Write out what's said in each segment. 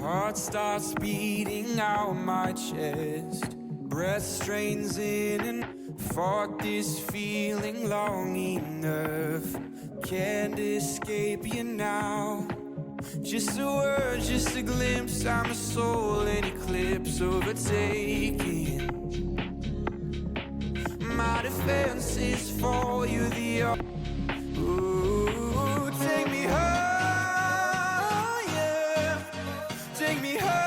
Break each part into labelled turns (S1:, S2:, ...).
S1: Heart starts beating out my chest. Breath strains in and fought this feeling long enough. Can't escape you now. Just a word, just a glimpse. I'm a soul in eclipse overtaking. My defense is for you, the ooh, take me higher, take me higher,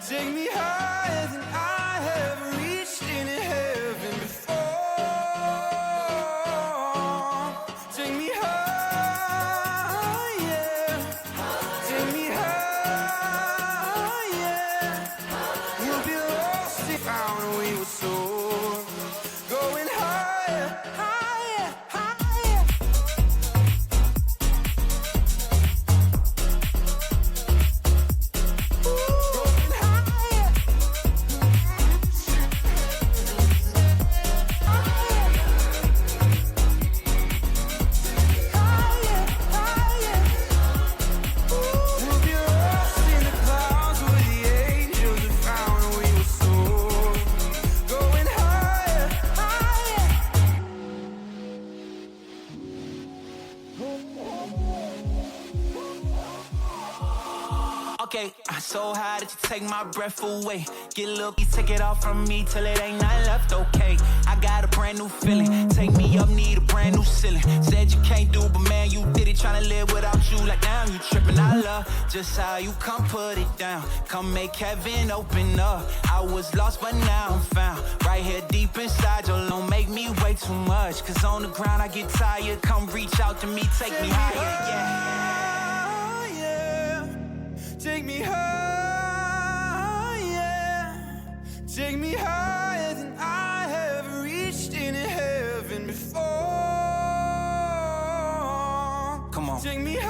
S1: take me higher than I have reached in heaven before. Take me higher, take me higher. We'll be lost if found we were soar. Going higher, higher, higher. Going higher, higher, higher. We'll be lost in the clouds where the angels have found we were soar. Going higher, higher.
S2: Okay, I'm so high that you take my breath away. Get a little, you take it off from me till it ain't nothing left, okay. I got a brand new feeling, take me up, need a brand new ceiling. Said you can't do, but man, you did it. Tryna live without you, like damn, you tripping. I love just how you come put it down. Come make heaven open up. I was lost, but now I'm found. Right here deep inside, your don't make me way too much. Cause on the ground I get tired, come reach out to me, take me higher, yeah.
S1: Take me higher, take me higher than I have reached in heaven before.
S2: Come on.
S1: Take me higher.